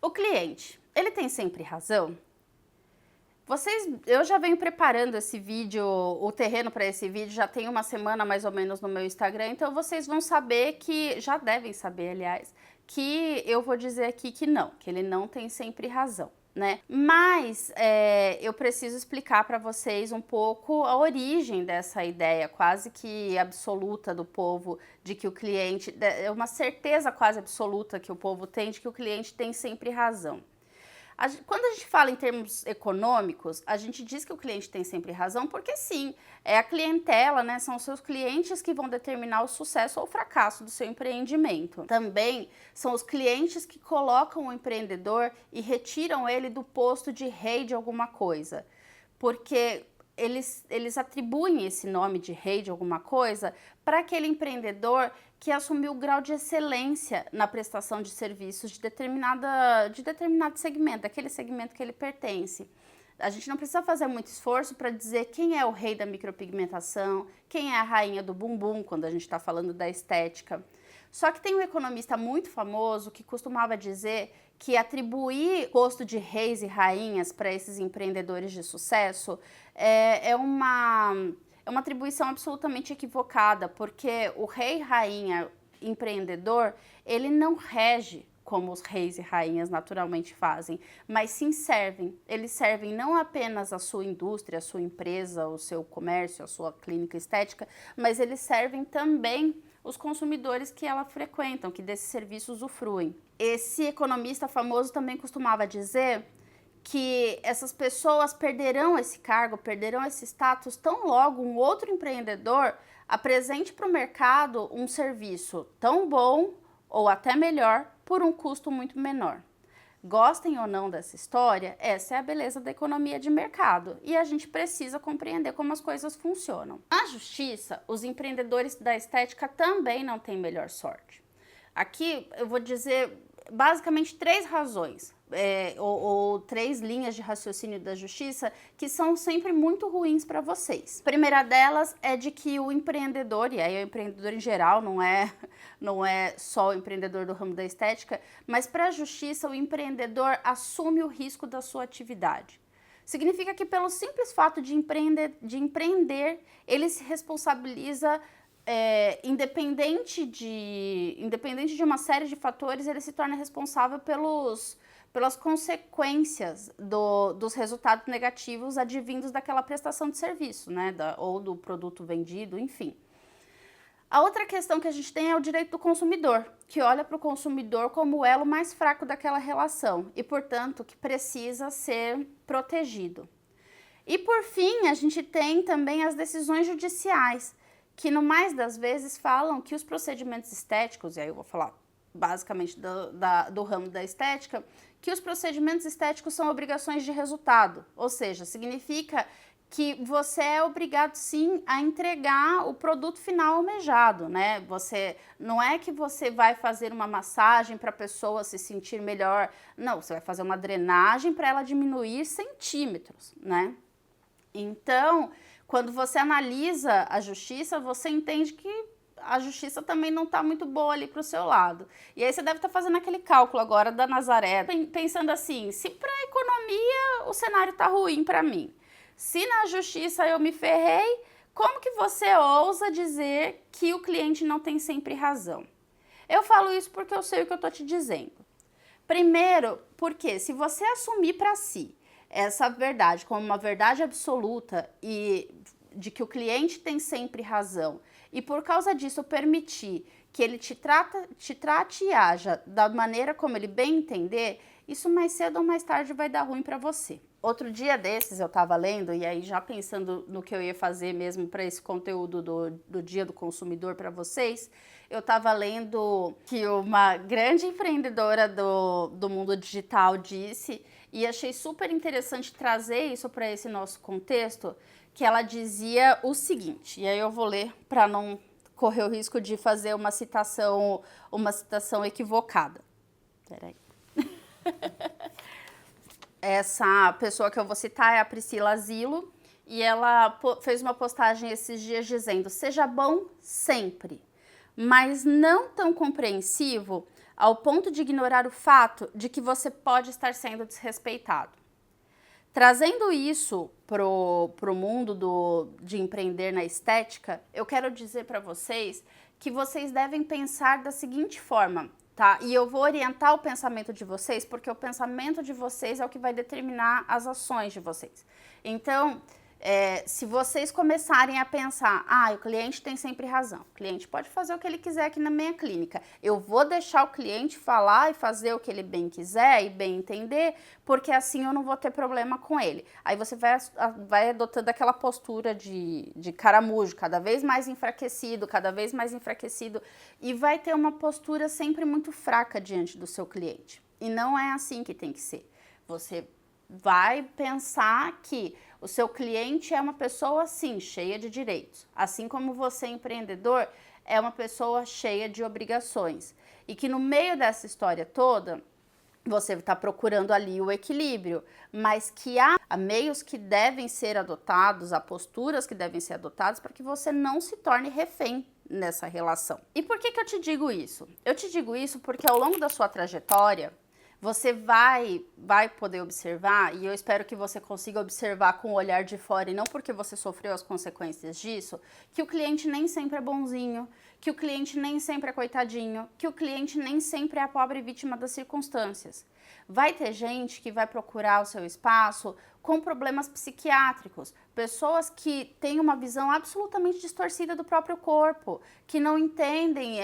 O cliente, ele tem sempre razão? Eu já venho preparando esse vídeo, o terreno para esse vídeo, já tem uma semana mais ou menos no meu Instagram, então vocês vão saber que, já devem saber, aliás, que eu vou dizer aqui que não, que ele não tem sempre razão, né? Mas eu preciso explicar para vocês um pouco a origem dessa ideia quase que absoluta do povo de que o cliente, é uma certeza quase absoluta que o povo tem de que o cliente tem sempre razão. Quando a gente fala em termos econômicos, a gente diz que o cliente tem sempre razão, porque sim, é a clientela, né? São os seus clientes que vão determinar o sucesso ou o fracasso do seu empreendimento. Também são os clientes que colocam o empreendedor e retiram ele do posto de rei de alguma coisa, porque eles atribuem esse nome de rei de alguma coisa para aquele empreendedor que assumiu o grau de excelência na prestação de serviços de determinado segmento, daquele segmento que ele pertence. A gente não precisa fazer muito esforço para dizer quem é o rei da micropigmentação, quem é a rainha do bumbum, quando a gente está falando da estética. Só que tem um economista muito famoso que costumava dizer que atribuir posto de reis e rainhas para esses empreendedores de sucesso é uma atribuição absolutamente equivocada, porque o rei, rainha, empreendedor, ele não rege como os reis e rainhas naturalmente fazem, mas sim servem. Eles servem não apenas a sua indústria, a sua empresa, o seu comércio, a sua clínica estética, mas eles servem também os consumidores que ela frequentam, que desses serviços usufruem. Esse economista famoso também costumava dizer que essas pessoas perderão esse cargo, perderão esse status tão logo um outro empreendedor apresente para o mercado um serviço tão bom ou até melhor por um custo muito menor. Gostem ou não dessa história, essa é a beleza da economia de mercado e a gente precisa compreender como as coisas funcionam. Na justiça, os empreendedores da estética também não têm melhor sorte. Aqui eu vou dizer basicamente três razões, ou três linhas de raciocínio da justiça que são sempre muito ruins para vocês. A primeira delas é de que o empreendedor, e aí o empreendedor em geral, não é só o empreendedor do ramo da estética, mas para a justiça o empreendedor assume o risco da sua atividade. Significa que pelo simples fato de empreender, ele se responsabiliza independente de uma série de fatores, ele se torna responsável pelas consequências dos resultados negativos advindos daquela prestação de serviço, né, ou do produto vendido, enfim. A outra questão que a gente tem é o direito do consumidor, que olha para o consumidor como o elo mais fraco daquela relação e, portanto, que precisa ser protegido. E, por fim, a gente tem também as decisões judiciais, que no mais das vezes falam que os procedimentos estéticos, e aí eu vou falar basicamente do ramo da estética, que os procedimentos estéticos são obrigações de resultado, ou seja, significa que você é obrigado sim a entregar o produto final almejado, né? Não é que você vai fazer uma massagem para a pessoa se sentir melhor, não, você vai fazer uma drenagem para ela diminuir centímetros, né? Então, quando você analisa a justiça, você entende que a justiça também não está muito boa ali para o seu lado. E aí você deve estar fazendo aquele cálculo agora da Nazaré, pensando assim, se para a economia o cenário está ruim para mim, se na justiça eu me ferrei, como que você ousa dizer que o cliente não tem sempre razão? Eu falo isso porque eu sei o que eu estou te dizendo. Primeiro, porque se você assumir para si essa verdade como uma verdade absoluta e de que o cliente tem sempre razão e por causa disso permitir que ele te trate e haja da maneira como ele bem entender, isso mais cedo ou mais tarde vai dar ruim para você. Outro dia desses eu estava lendo, e aí já pensando no que eu ia fazer mesmo para esse conteúdo do Dia do Consumidor para vocês, eu estava lendo que uma grande empreendedora do mundo digital disse, e achei super interessante trazer isso para esse nosso contexto, que ela dizia o seguinte, e aí eu vou ler para não correr o risco de fazer uma citação equivocada. Peraí. Essa pessoa que eu vou citar é a Priscila Asilo, e ela fez uma postagem esses dias dizendo: seja bom sempre, mas não tão compreensivo ao ponto de ignorar o fato de que você pode estar sendo desrespeitado. Trazendo isso pro mundo de empreender na estética, eu quero dizer para vocês que vocês devem pensar da seguinte forma, tá? E eu vou orientar o pensamento de vocês, porque o pensamento de vocês é o que vai determinar as ações de vocês. Então, se vocês começarem a pensar, o cliente tem sempre razão, o cliente pode fazer o que ele quiser aqui na minha clínica, eu vou deixar o cliente falar e fazer o que ele bem quiser e bem entender, porque assim eu não vou ter problema com ele. Aí você vai adotando aquela postura de caramujo, cada vez mais enfraquecido, e vai ter uma postura sempre muito fraca diante do seu cliente. E não é assim que tem que ser. Você vai pensar que o seu cliente é uma pessoa, sim, cheia de direitos. Assim como você, empreendedor, é uma pessoa cheia de obrigações. E que no meio dessa história toda, você está procurando ali o equilíbrio, mas que há meios que devem ser adotados, há posturas que devem ser adotadas para que você não se torne refém nessa relação. E por que eu te digo isso? Eu te digo isso porque ao longo da sua trajetória, você vai poder observar, e eu espero que você consiga observar com o olhar de fora e não porque você sofreu as consequências disso, que o cliente nem sempre é bonzinho, que o cliente nem sempre é coitadinho, que o cliente nem sempre é a pobre vítima das circunstâncias. Vai ter gente que vai procurar o seu espaço com problemas psiquiátricos, pessoas que têm uma visão absolutamente distorcida do próprio corpo, que não entendem,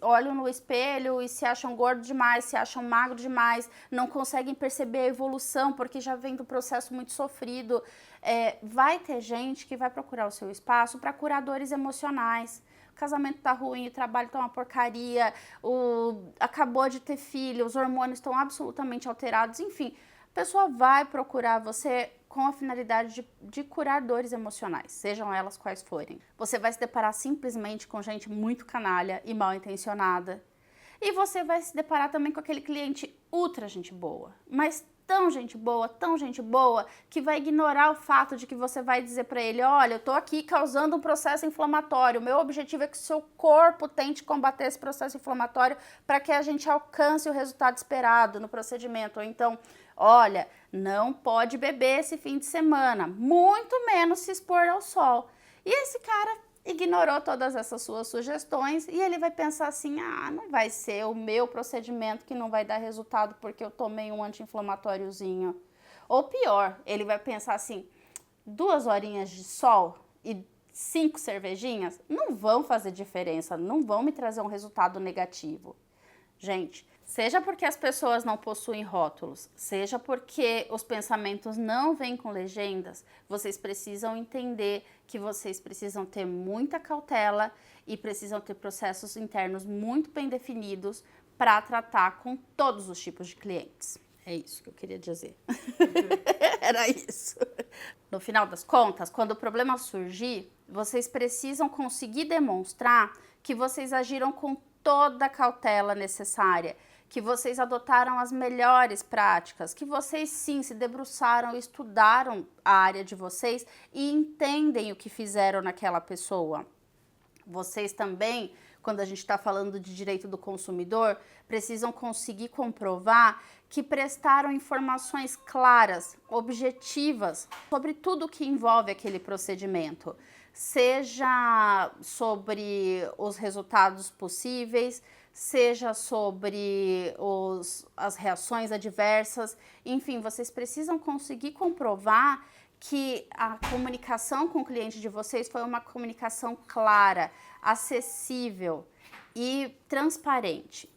olham no espelho e se acham gordo demais, se acham magro demais, não conseguem perceber a evolução porque já vem do processo muito sofrido. Vai ter gente que vai procurar o seu espaço para curar dores emocionais. O casamento tá ruim, o trabalho tá uma porcaria, acabou de ter filho, os hormônios estão absolutamente alterados, enfim. A pessoa vai procurar você com a finalidade de curar dores emocionais, sejam elas quais forem. Você vai se deparar simplesmente com gente muito canalha e mal intencionada. E você vai se deparar também com aquele cliente ultra gente boa, mas tão gente boa, que vai ignorar o fato de que você vai dizer para ele, olha, eu tô aqui causando um processo inflamatório, o meu objetivo é que o seu corpo tente combater esse processo inflamatório para que a gente alcance o resultado esperado no procedimento. Ou então, olha, não pode beber esse fim de semana, muito menos se expor ao sol. E esse cara ignorou todas essas suas sugestões e ele vai pensar assim, não vai ser o meu procedimento que não vai dar resultado porque eu tomei um anti-inflamatóriozinho. Ou pior, ele vai pensar assim, 2 horinhas de sol e 5 cervejinhas não vão fazer diferença, não vão me trazer um resultado negativo. Gente, seja porque as pessoas não possuem rótulos, seja porque os pensamentos não vêm com legendas, vocês precisam entender que vocês precisam ter muita cautela e precisam ter processos internos muito bem definidos para tratar com todos os tipos de clientes. É isso que eu queria dizer. Era isso. No final das contas, quando o problema surgir, vocês precisam conseguir demonstrar que vocês agiram com toda a cautela necessária, que vocês adotaram as melhores práticas, que vocês sim se debruçaram, estudaram a área de vocês e entendem o que fizeram naquela pessoa. Vocês também, quando a gente está falando de direito do consumidor, precisam conseguir comprovar que prestaram informações claras, objetivas, sobre tudo que envolve aquele procedimento, seja sobre os resultados possíveis, seja sobre as reações adversas, enfim, vocês precisam conseguir comprovar que a comunicação com o cliente de vocês foi uma comunicação clara, acessível e transparente.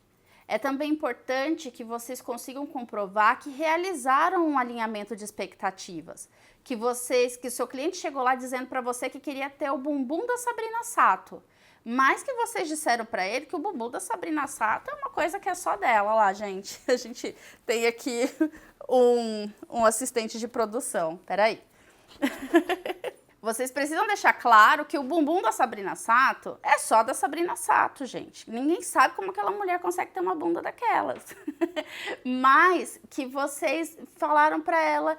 É também importante que vocês consigam comprovar que realizaram um alinhamento de expectativas, que o seu cliente chegou lá dizendo para você que queria ter o bumbum da Sabrina Sato, mas que vocês disseram para ele que o bumbum da Sabrina Sato é uma coisa que é só dela lá, gente. A gente tem aqui um assistente de produção. Peraí. Vocês precisam deixar claro que o bumbum da Sabrina Sato é só da Sabrina Sato, gente. Ninguém sabe como aquela mulher consegue ter uma bunda daquelas. Mas que vocês falaram para ela,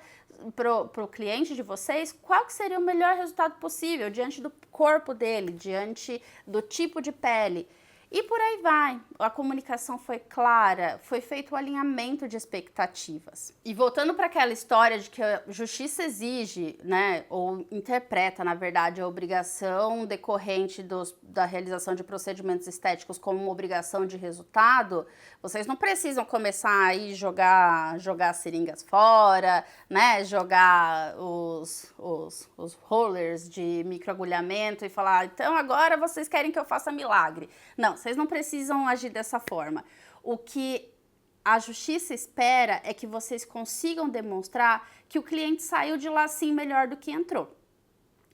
pro cliente de vocês, qual que seria o melhor resultado possível diante do corpo dele, diante do tipo de pele. E por aí vai, a comunicação foi clara, foi feito o alinhamento de expectativas. E voltando para aquela história de que a justiça exige, né, ou interpreta, na verdade, a obrigação decorrente da realização de procedimentos estéticos como uma obrigação de resultado, vocês não precisam começar aí jogar seringas fora, né, jogar os rollers de microagulhamento e falar, então agora vocês querem que eu faça milagre. Não, vocês não precisam agir dessa forma. O que a justiça espera é que vocês consigam demonstrar que o cliente saiu de lá sim melhor do que entrou,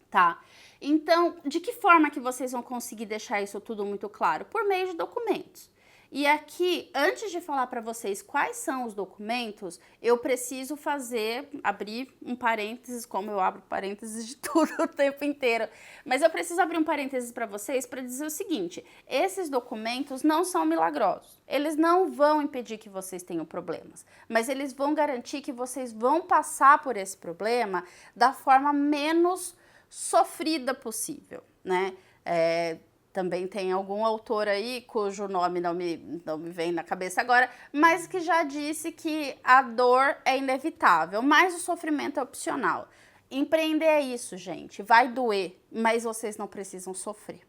tá? Então, de que forma que vocês vão conseguir deixar isso tudo muito claro? Por meio de documentos. E aqui, antes de falar para vocês quais são os documentos, eu preciso abrir um parênteses, como eu abro parênteses de tudo o tempo inteiro. Mas eu preciso abrir um parênteses para vocês para dizer o seguinte, esses documentos não são milagrosos. Eles não vão impedir que vocês tenham problemas, mas eles vão garantir que vocês vão passar por esse problema da forma menos sofrida possível, né? Também tem algum autor aí, cujo nome não me vem na cabeça agora, mas que já disse que a dor é inevitável, mas o sofrimento é opcional. Empreender é isso, gente. Vai doer, mas vocês não precisam sofrer.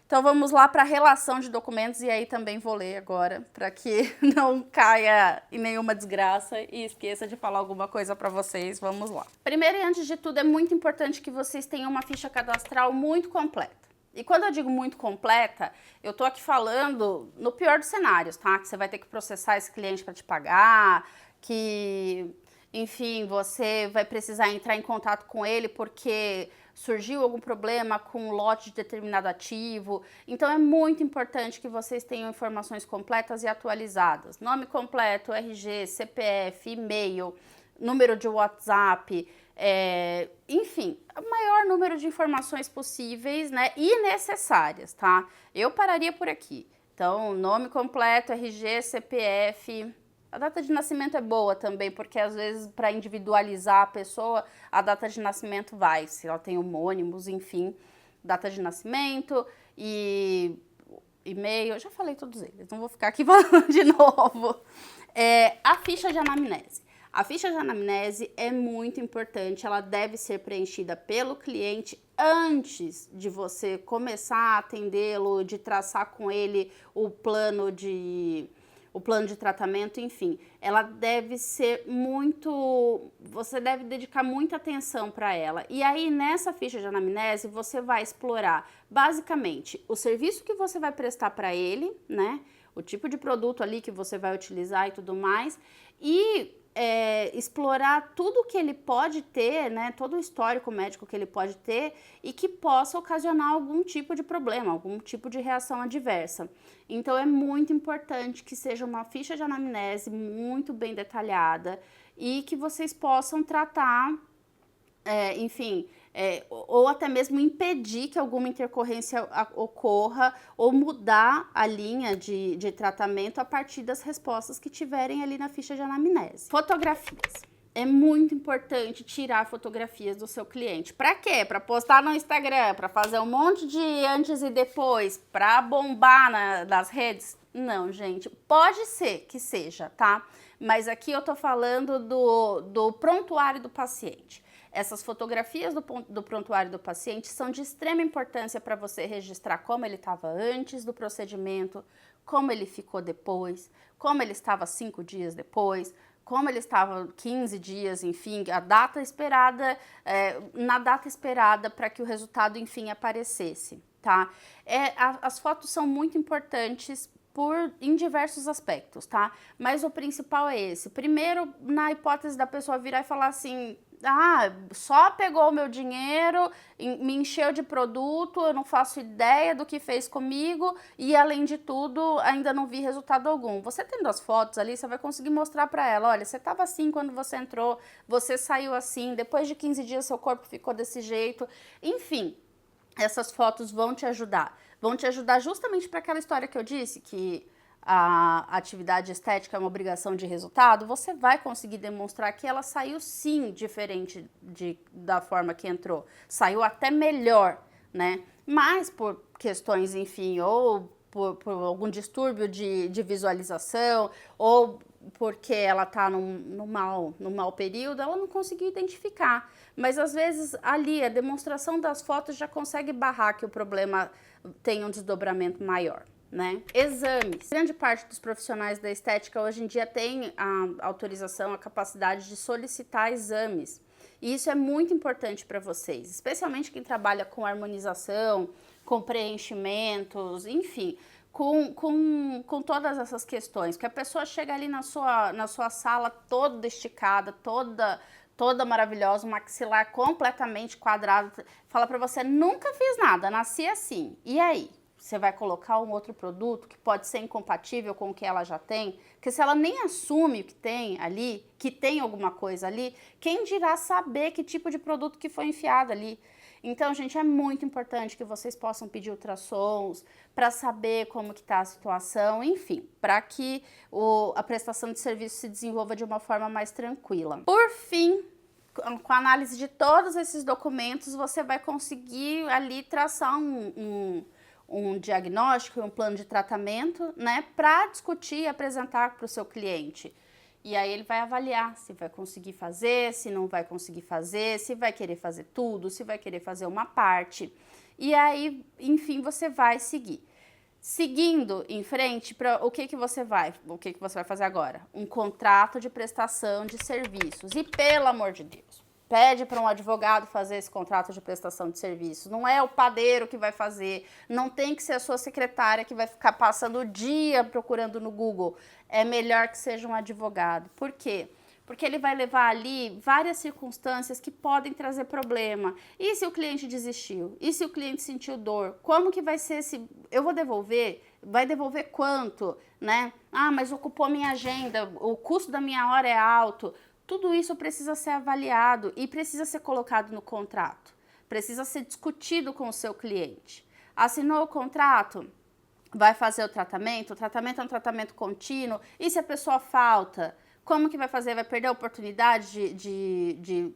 Então vamos lá para a relação de documentos, e aí também vou ler agora, para que não caia em nenhuma desgraça e esqueça de falar alguma coisa para vocês. Vamos lá. Primeiro e antes de tudo, é muito importante que vocês tenham uma ficha cadastral muito completa. E quando eu digo muito completa, eu tô aqui falando no pior dos cenários, tá? Que você vai ter que processar esse cliente para te pagar, que, enfim, você vai precisar entrar em contato com ele porque surgiu algum problema com um lote de determinado ativo. Então é muito importante que vocês tenham informações completas e atualizadas. Nome completo, RG, CPF, e-mail, número de WhatsApp, enfim, o maior número de informações possíveis, né, e necessárias, tá? Eu pararia por aqui. Então, nome completo, RG, CPF, a data de nascimento é boa também, porque às vezes para individualizar a pessoa, a data de nascimento vai, se ela tem homônimos, enfim, data de nascimento e e-mail, eu já falei todos eles, não vou ficar aqui falando de novo. A ficha de anamnese. A ficha de anamnese é muito importante, ela deve ser preenchida pelo cliente antes de você começar a atendê-lo, de traçar com ele o plano de tratamento, enfim. Ela deve ser você deve dedicar muita atenção para ela. E aí, nessa ficha de anamnese, você vai explorar, basicamente, o serviço que você vai prestar para ele, né? O tipo de produto ali que você vai utilizar e tudo mais, e explorar tudo que ele pode ter, né, todo o histórico médico que ele pode ter e que possa ocasionar algum tipo de problema, algum tipo de reação adversa. Então é muito importante que seja uma ficha de anamnese muito bem detalhada e que vocês possam tratar, enfim, ou até mesmo impedir que alguma intercorrência ocorra ou mudar a linha de tratamento a partir das respostas que tiverem ali na ficha de anamnese. Fotografias. É muito importante tirar fotografias do seu cliente. Para quê? Para postar no Instagram, para fazer um monte de antes e depois, para bombar nas redes? Não, gente. Pode ser que seja, tá? Mas aqui eu tô falando do prontuário do paciente. Essas fotografias do prontuário do paciente são de extrema importância para você registrar como ele estava antes do procedimento, como ele ficou depois, como ele estava 5 dias depois, como ele estava 15 dias, enfim, a data esperada, na data esperada para que o resultado, enfim, aparecesse, tá? As fotos são muito importantes em diversos aspectos, tá? Mas o principal é esse. Primeiro, na hipótese da pessoa virar e falar assim, só pegou o meu dinheiro, me encheu de produto, eu não faço ideia do que fez comigo e, além de tudo, ainda não vi resultado algum. Você tendo as fotos ali, você vai conseguir mostrar para ela, olha, você estava assim quando você entrou, você saiu assim, depois de 15 dias seu corpo ficou desse jeito, enfim. Essas fotos vão te ajudar justamente para aquela história que eu disse, que a atividade estética é uma obrigação de resultado, você vai conseguir demonstrar que ela saiu sim diferente da forma que entrou, saiu até melhor, né? Mas por questões, enfim, ou por algum distúrbio de visualização, ou porque ela está no mau período, ela não conseguiu identificar. Mas às vezes ali a demonstração das fotos já consegue barrar que o problema tenha um desdobramento maior, né? Exames. Grande parte dos profissionais da estética hoje em dia tem a autorização, a capacidade de solicitar exames. E isso é muito importante para vocês, especialmente quem trabalha com harmonização, com preenchimentos, enfim, com todas essas questões. Que a pessoa chega ali na sua sala toda esticada, toda maravilhosa, um maxilar completamente quadrado, fala para você, nunca fiz nada, nasci assim. E aí? Você vai colocar um outro produto que pode ser incompatível com o que ela já tem? Porque se ela nem assume o que tem ali, que tem alguma coisa ali, quem dirá saber que tipo de produto que foi enfiado ali? Então, gente, é muito importante que vocês possam pedir ultrassons para saber como que está a situação, enfim, para que a prestação de serviço se desenvolva de uma forma mais tranquila. Por fim, com a análise de todos esses documentos, você vai conseguir ali traçar um diagnóstico e um plano de tratamento, né, para discutir e apresentar para o seu cliente. E aí ele vai avaliar se vai conseguir fazer, se não vai conseguir fazer, se vai querer fazer tudo, se vai querer fazer uma parte. E aí, enfim, você vai seguir. Seguindo em frente, o que você vai fazer agora? Um contrato de prestação de serviços. E pelo amor de Deus, pede para um advogado fazer esse contrato de prestação de serviços. Não é o padeiro que vai fazer, não tem que ser a sua secretária que vai ficar passando o dia procurando no Google. É melhor que seja um advogado. Por quê? Porque ele vai levar ali várias circunstâncias que podem trazer problema. E se o cliente desistiu? E se o cliente sentiu dor? Como que vai ser esse... Eu vou devolver? Vai devolver quanto? Né? Ah, mas ocupou minha agenda, o custo da minha hora é alto. Tudo isso precisa ser avaliado e precisa ser colocado no contrato. Precisa ser discutido com o seu cliente. Assinou o contrato? Vai fazer o tratamento é um tratamento contínuo. E se a pessoa falta? Como que vai fazer? Vai perder a oportunidade de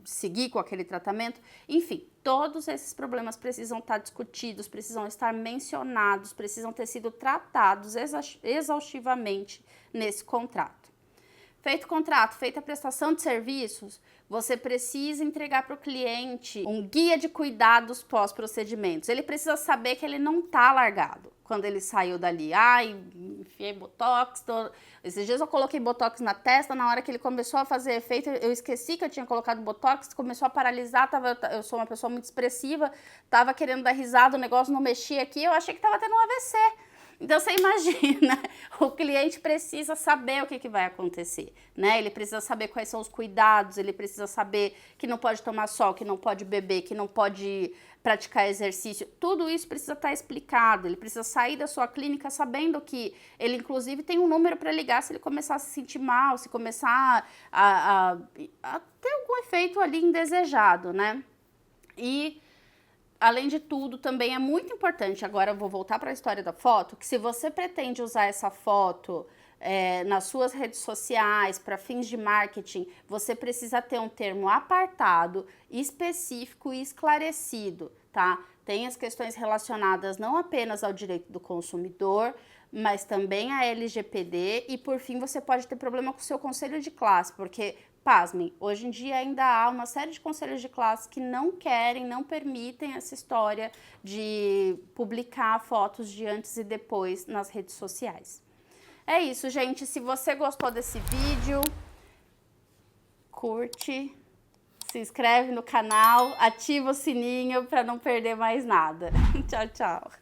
seguir com aquele tratamento? Enfim, todos esses problemas precisam estar discutidos, precisam estar mencionados, precisam ter sido tratados exaustivamente nesse contrato. Feito o contrato, feita a prestação de serviços, você precisa entregar para o cliente um guia de cuidados pós-procedimentos. Ele precisa saber que ele não está largado quando ele saiu dali. Ai, enfiei botox. Esses dias eu coloquei botox na testa, na hora que ele começou a fazer efeito, eu esqueci que eu tinha colocado botox, começou a paralisar, eu sou uma pessoa muito expressiva, tava querendo dar risada, o negócio não mexia aqui, eu achei que tava tendo um AVC. Então, você imagina, o cliente precisa saber o que vai acontecer, né? Ele precisa saber quais são os cuidados, ele precisa saber que não pode tomar sol, que não pode beber, que não pode praticar exercício. Tudo isso precisa estar explicado, ele precisa sair da sua clínica sabendo que ele, inclusive, tem um número para ligar se ele começar a se sentir mal, se começar a ter algum efeito ali indesejado, né? E... além de tudo, também é muito importante, agora eu vou voltar para a história da foto, que se você pretende usar essa foto nas suas redes sociais, para fins de marketing, você precisa ter um termo apartado, específico e esclarecido, tá? Tem as questões relacionadas não apenas ao direito do consumidor, mas também a LGPD e, por fim, você pode ter problema com o seu conselho de classe, porque... pasmem, hoje em dia ainda há uma série de conselhos de classe que não querem, não permitem essa história de publicar fotos de antes e depois nas redes sociais. É isso, gente. Se você gostou desse vídeo, curte, se inscreve no canal, ativa o sininho para não perder mais nada. Tchau, tchau.